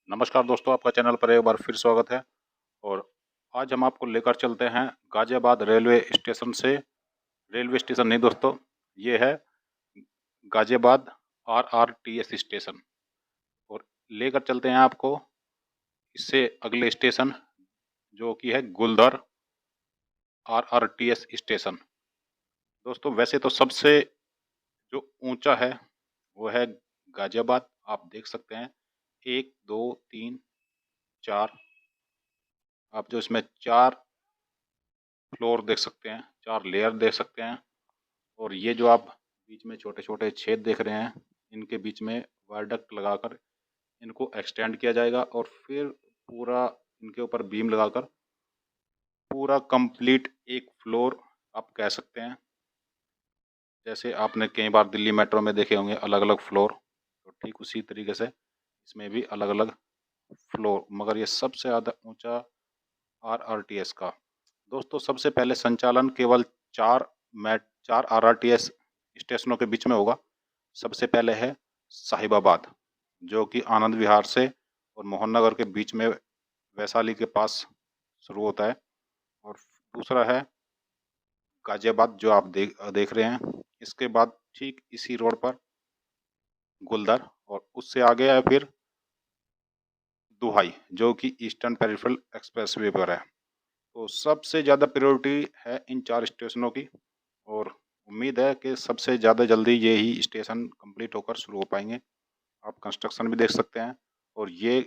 नमस्कार दोस्तों, आपका चैनल पर एक बार फिर स्वागत है। और आज हम आपको लेकर चलते हैं गाजियाबाद रेलवे स्टेशन से। रेलवे स्टेशन नहीं दोस्तों, ये है गाजियाबाद RRTS स्टेशन। और लेकर चलते हैं आपको इससे अगले स्टेशन, जो कि है गुलदर RRTS स्टेशन। दोस्तों वैसे तो सबसे जो ऊंचा है वो है गाजियाबाद। आप देख सकते हैं 1 2 3 4, आप जो इसमें 4 फ्लोर देख सकते हैं, 4 लेयर देख सकते हैं। और ये जो आप बीच में छोटे छोटे छेद देख रहे हैं, इनके बीच में वायरडक्ट लगाकर इनको एक्सटेंड किया जाएगा और फिर पूरा इनके ऊपर बीम लगाकर पूरा कंप्लीट एक फ्लोर आप कह सकते हैं। जैसे आपने कई बार दिल्ली मेट्रो में देखे होंगे अलग अलग फ्लोर, तो ठीक उसी तरीके से इसमें भी अलग अलग फ्लोर, मगर ये सबसे ज़्यादा ऊंचा RRTS का। दोस्तों सबसे पहले संचालन केवल 4 RRTS स्टेशनों के बीच में होगा। सबसे पहले है साहिबाबाद, जो कि आनंद विहार से और मोहन नगर के बीच में वैशाली के पास शुरू होता है। और दूसरा है गाजियाबाद, जो आप देख रहे हैं। इसके बाद ठीक इसी रोड पर गुलदर, और उससे आगे है फिर दुहाई, जो कि ईस्टर्न पेरिफेरल एक्सप्रेसवे पर है। तो सबसे ज़्यादा प्रायोरिटी है इन 4 स्टेशनों की। और उम्मीद है कि सबसे ज़्यादा जल्दी ये ही स्टेशन कंप्लीट होकर शुरू हो पाएंगे। आप कंस्ट्रक्शन भी देख सकते हैं। और ये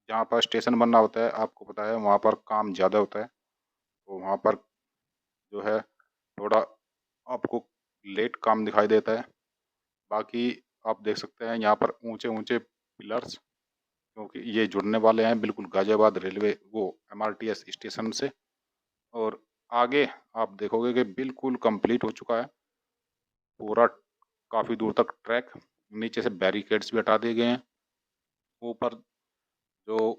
जहाँ पर स्टेशन बनना होता है, आपको पता है वहाँ पर काम ज़्यादा होता है, तो वहाँ पर जो है थोड़ा आपको लेट काम दिखाई देता है। बाकी आप देख सकते हैं यहाँ पर ऊंचे ऊंचे पिलर्स, क्योंकि ये जुड़ने वाले हैं बिल्कुल गाजियाबाद रेलवे वो MRTS स्टेशन से। और आगे आप देखोगे कि बिल्कुल कंप्लीट हो चुका है पूरा, काफ़ी दूर तक ट्रैक। नीचे से बैरिकेड्स भी हटा दिए गए हैं। ऊपर जो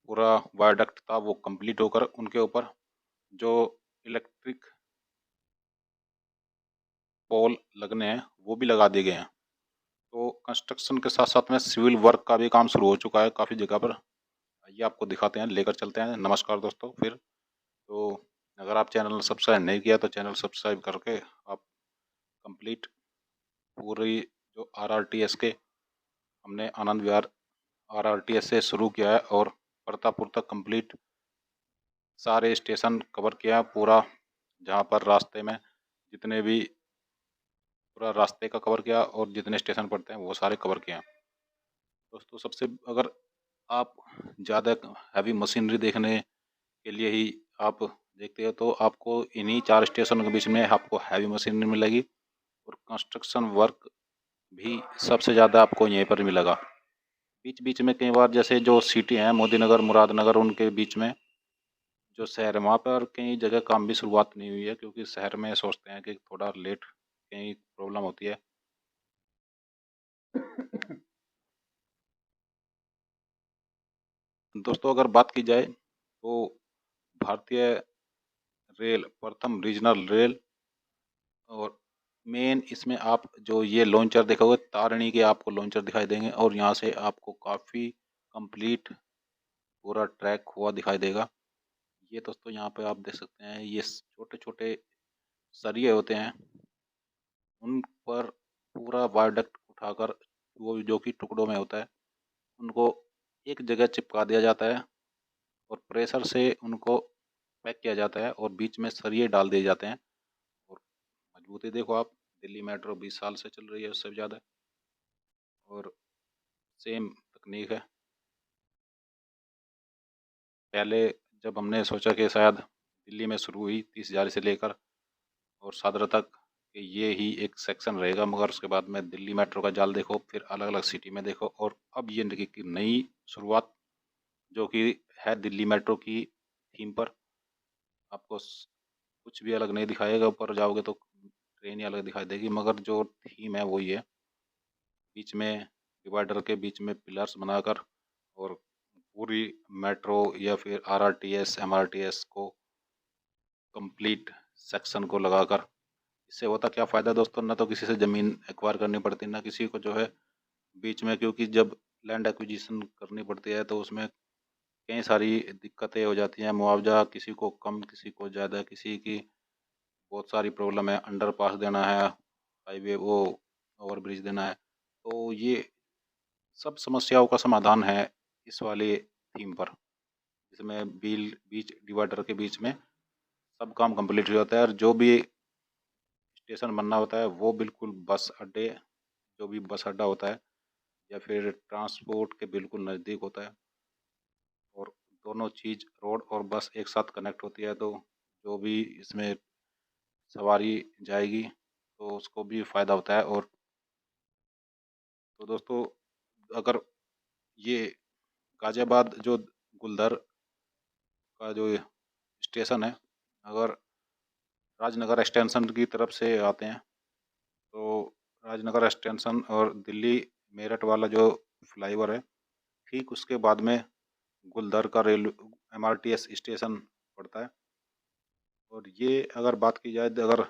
पूरा वायडक्ट था वो कंप्लीट होकर उनके ऊपर जो इलेक्ट्रिक पोल लगने हैं वो भी लगा दिए गए हैं। तो कंस्ट्रक्शन के साथ साथ में सिविल वर्क का भी काम शुरू हो चुका है काफ़ी जगह पर। ये आपको दिखाते हैं, लेकर चलते हैं। नमस्कार दोस्तों फिर। तो अगर आप चैनल सब्सक्राइब नहीं किया तो चैनल सब्सक्राइब करके आप कंप्लीट पूरी जो RRTS के हमने आनंद विहार RRTS से शुरू किया है और प्रतापपुर तक कंप्लीट सारे स्टेशन कवर किया है पूरा। जहाँ पर रास्ते में जितने भी पूरा रास्ते का कवर किया और जितने स्टेशन पड़ते हैं वो सारे कवर किए हैं। दोस्तों सबसे अगर आप ज़्यादा हैवी मशीनरी देखने के लिए ही आप देखते हो तो आपको इन्हीं 4 स्टेशन के बीच में आपको हैवी मशीनरी मिलेगी। और कंस्ट्रक्शन वर्क भी सबसे ज़्यादा आपको यहीं पर मिलेगा। बीच बीच में कई बार जैसे जो सिटी हैं मोदी नगर, मुरादनगर, उनके बीच में जो शहर है वहाँ पर कई जगह काम भी शुरुआत नहीं हुई है, क्योंकि शहर में सोचते हैं कि थोड़ा लेट कहीं प्रॉब्लम होती है। दोस्तों अगर बात की जाए तो भारतीय रेल प्रथम रीजनल रेल, और मेन इसमें आप जो ये लॉन्चर देखोगे तारिणी के आपको लॉन्चर दिखाई देंगे, और यहाँ से आपको काफ़ी कंप्लीट पूरा ट्रैक हुआ दिखाई देगा। ये दोस्तों यहाँ पे आप देख सकते हैं, ये छोटे छोटे सरिये होते हैं, उन पर पूरा वायडक्ट उठाकर वो जो कि टुकड़ों में होता है उनको एक जगह चिपका दिया जाता है और प्रेशर से उनको पैक किया जाता है और बीच में सरिये डाल दिए जाते हैं। और मजबूती देखो आप, दिल्ली मेट्रो 20 साल से चल रही है, उससे भी ज़्यादा। और सेम तकनीक है। पहले जब हमने सोचा कि शायद दिल्ली में शुरू हुई 30,000 से लेकर और सादरा तक कि ये ही एक सेक्शन रहेगा, मगर उसके बाद में दिल्ली मेट्रो का जाल देखो, फिर अलग अलग सिटी में देखो, और अब ये नई शुरुआत जो कि है दिल्ली मेट्रो की थीम पर। आपको कुछ भी अलग नहीं दिखाएगा, ऊपर जाओगे तो ट्रेन ही अलग दिखाई देगी, मगर जो थीम है वही है। बीच में डिवाइडर के बीच में पिलर्स बनाकर और पूरी मेट्रो या फिर RRTS MRTS को कंप्लीट सेक्शन को लगाकर। इससे होता क्या फ़ायदा दोस्तों, ना तो किसी से ज़मीन एक्वायर करनी पड़ती, ना किसी को जो है बीच में, क्योंकि जब लैंड एक्विजिशन करनी पड़ती है, तो उसमें कई सारी दिक्कतें हो जाती हैं। मुआवजा किसी को कम, किसी को ज़्यादा, किसी की बहुत सारी प्रॉब्लम है, अंडरपास देना है, हाईवे वो ओवरब्रिज देना है। तो ये सब समस्याओं का समाधान है इस वाले थीम पर, जिसमें बीच डिवाइडर के बीच में सब काम कंप्लीट हो जाता है, और जो भी स्टेशन बनना होता है वो बिल्कुल बस अड्डे, जो भी बस अड्डा होता है या फिर ट्रांसपोर्ट के बिल्कुल नज़दीक होता है, और दोनों चीज़ रोड और बस एक साथ कनेक्ट होती है, तो जो भी इसमें सवारी जाएगी तो उसको भी फ़ायदा होता है। और तो दोस्तों, अगर ये गाज़ियाबाद जो गुलदर का जो स्टेशन है, अगर राजनगर एक्सटेंशन की तरफ से आते हैं तो राजनगर एक्सटेंशन और दिल्ली मेरठ वाला जो फ्लाईओवर है, ठीक उसके बाद में गुलदर का रेल एमआरटीएस स्टेशन पड़ता है। और ये अगर बात की जाए, तो अगर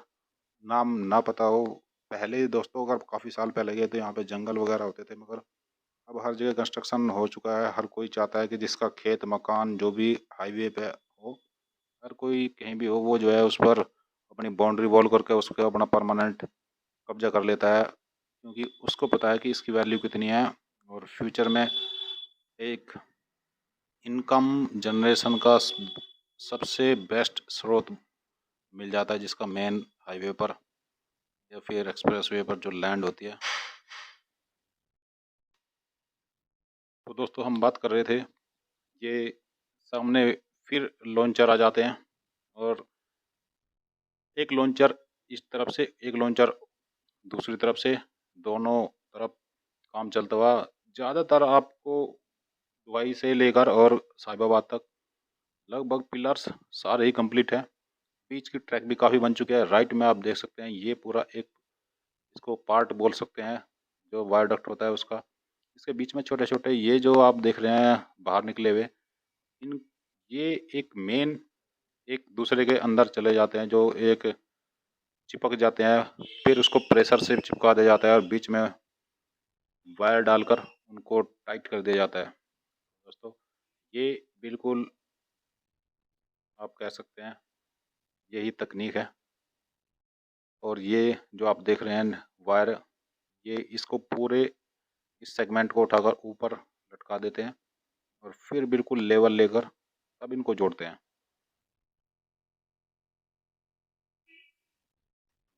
नाम ना पता हो, पहले दोस्तों अगर काफ़ी साल पहले गए तो यहाँ पे जंगल वगैरह होते थे, मगर अब हर जगह कंस्ट्रक्शन हो चुका है। हर कोई चाहता है कि जिसका खेत मकान जो भी हाईवे पे हो, हर कोई कहीं भी हो, वो जो है उस पर अपनी बाउंड्री वॉल करके उसको अपना परमानेंट कब्जा कर लेता है, क्योंकि उसको पता है कि इसकी वैल्यू कितनी है, और फ्यूचर में एक इनकम जनरेशन का सबसे बेस्ट स्रोत मिल जाता है, जिसका मेन हाईवे पर या फिर एक्सप्रेस वे पर जो लैंड होती है। तो दोस्तों, हम बात कर रहे थे, ये सामने फिर लॉन्चर आ जाते हैं, और एक लॉन्चर इस तरफ से, एक लॉन्चर दूसरी तरफ से, दोनों तरफ काम चलता हुआ। ज़्यादातर आपको दुबई से लेकर और साहिबाबाद तक लगभग पिलर्स सारे ही कंप्लीट है। बीच की ट्रैक भी काफ़ी बन चुके हैं। राइट में आप देख सकते हैं, ये पूरा एक, इसको पार्ट बोल सकते हैं, जो वायरडक्ट होता है उसका। इसके बीच में छोटे छोटे ये जो आप देख रहे हैं बाहर निकले हुए, इन ये एक मेन एक दूसरे के अंदर चले जाते हैं, जो एक चिपक जाते हैं, फिर उसको प्रेशर से चिपका दिया जाता है और बीच में वायर डालकर उनको टाइट कर दिया जाता है। दोस्तों, ये बिल्कुल आप कह सकते हैं यही तकनीक है। और ये जो आप देख रहे हैं वायर, ये इसको पूरे इस सेगमेंट को उठाकर ऊपर लटका देते हैं, और फिर बिल्कुल लेवल लेकर तब इनको जोड़ते हैं।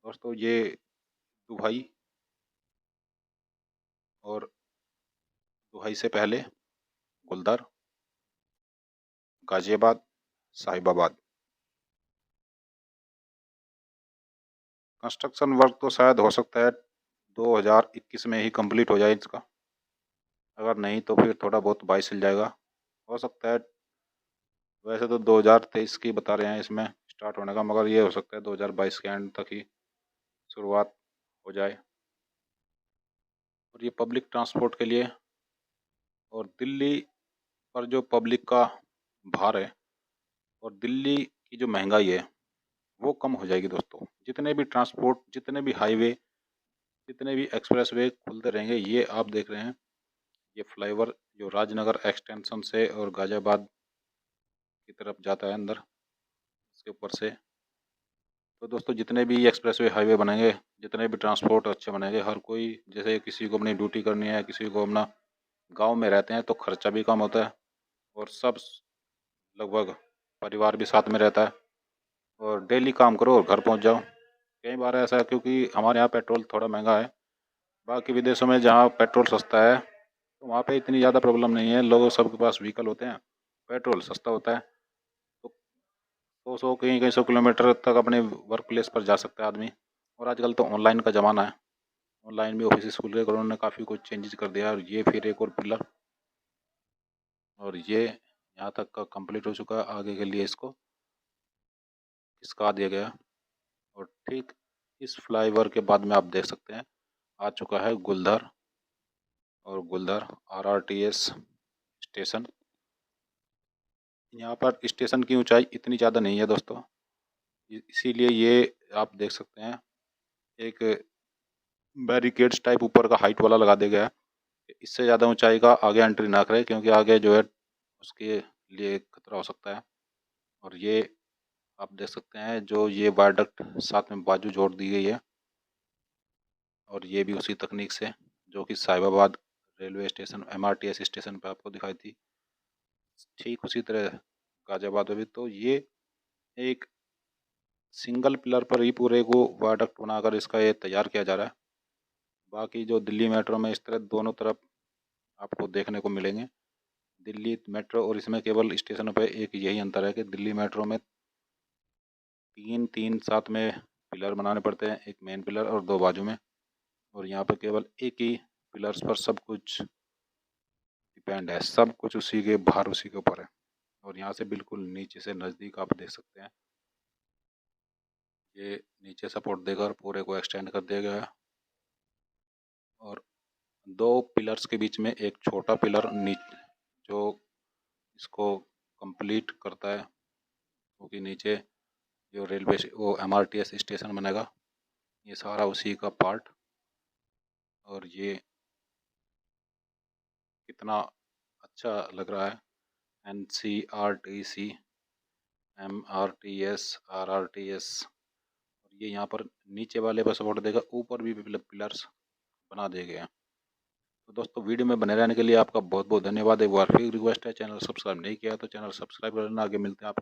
दोस्तों, ये दुबई, और दुबई से पहले गुलदर, गाजियाबाद, साहिबाबाद। कंस्ट्रक्शन वर्क तो शायद हो सकता है 2021 में ही कंप्लीट हो जाए इसका। अगर नहीं तो फिर थोड़ा बहुत 22 चल जाएगा, हो सकता है। वैसे तो 2023 की बता रहे हैं इसमें स्टार्ट होने का, मगर ये हो सकता है 2022 के एंड तक ही शुरुआत हो जाए। और ये पब्लिक ट्रांसपोर्ट के लिए, और दिल्ली पर जो पब्लिक का भार है और दिल्ली की जो महंगाई है, वो कम हो जाएगी दोस्तों। जितने भी ट्रांसपोर्ट, जितने भी हाईवे, जितने भी एक्सप्रेस वे खुलते रहेंगे, ये आप देख रहे हैं, ये फ्लाईओवर जो राजनगर एक्सटेंशन से और गाजियाबाद की तरफ जाता है अंदर, इसके ऊपर से। तो दोस्तों, जितने भी एक्सप्रेस वे हाईवे बनेंगे, जितने भी ट्रांसपोर्ट अच्छे बनेंगे, हर कोई, जैसे किसी को अपनी ड्यूटी करनी है, किसी को अपना, गांव में रहते हैं तो खर्चा भी कम होता है, और सब लगभग परिवार भी साथ में रहता है, और डेली काम करो और घर पहुंच जाओ। कई बार ऐसा है, क्योंकि हमारे यहाँ पेट्रोल थोड़ा महंगा है। बाकी विदेशों में जहाँ पेट्रोल सस्ता है, तो वहाँ पे इतनी ज़्यादा प्रॉब्लम नहीं है, लोगों सबके पास व्हीकल होते हैं, पेट्रोल सस्ता होता है, तो 200 कहीं कहीं 100 किलोमीटर तक अपने वर्क प्लेस पर जा सकता है आदमी। और आजकल तो ऑनलाइन का ज़माना है, ऑनलाइन भी ऑफिस खुल गए, उन्होंने काफ़ी कुछ चेंजेस कर दिया। और ये फिर एक और पिलर, और ये यहाँ तक का कंप्लीट हो चुका है, आगे के लिए इसको खिसका दिया गया। और ठीक इस फ्लाईओवर के बाद में आप देख सकते हैं आ चुका है गुलदर, और गुलदर आरआरटीएस स्टेशन। यहाँ पर स्टेशन की ऊंचाई इतनी ज़्यादा नहीं है दोस्तों, इसीलिए ये आप देख सकते हैं एक बैरिकेड्स टाइप ऊपर का हाइट वाला लगा दिया गया है, इससे ज़्यादा ऊंचाई का आगे एंट्री ना करे, क्योंकि आगे जो है उसके लिए खतरा हो सकता है। और ये आप देख सकते हैं जो ये वायरडक्ट साथ में बाजू जोड़ दी गई है, और ये भी उसी तकनीक से जो कि Sahibabad railway station MRTS station पे आपको दिखाई थी, ठीक उसी तरह गाजियाबाद में भी। तो ये एक सिंगल पिलर पर ही पूरे को वायरडक्ट बनाकर इसका ये तैयार किया जा रहा है। बाकी जो दिल्ली मेट्रो में इस तरह दोनों तरफ आपको देखने को मिलेंगे। दिल्ली मेट्रो और इसमें केवल स्टेशनों पे एक यही अंतर है कि दिल्ली मेट्रो में तीन तीन साथ में पिलर बनाने पड़ते हैं, एक मेन पिलर और दो बाजू में। और यहाँ पे केवल एक ही पिलर्स पर सब कुछ डिपेंड है, सब कुछ उसी के भार उसी के ऊपर है। और यहाँ से बिल्कुल नीचे से नज़दीक आप देख सकते हैं, ये नीचे सपोर्ट देकर पूरे को एक्सटेंड कर दिया गया है। और दो पिलर्स के बीच में एक छोटा पिलर नीचे जो इसको कंप्लीट करता है, क्योंकि नीचे जो रेलवे वो MRTS स्टेशन बनेगा, ये सारा उसी का पार्ट। और ये कितना अच्छा लग रहा है, NCRTC MRTS RRTS। और ये यहाँ पर नीचे वाले पर सपोर्ट देगा, ऊपर भी पिलर्स बना दिए गए हैं। तो दोस्तों वीडियो में बने रहने के लिए आपका बहुत बहुत धन्यवाद। एक बार फिर रिक्वेस्ट है, चैनल सब्सक्राइब नहीं किया तो चैनल सब्सक्राइब करना। आगे मिलते हैं आप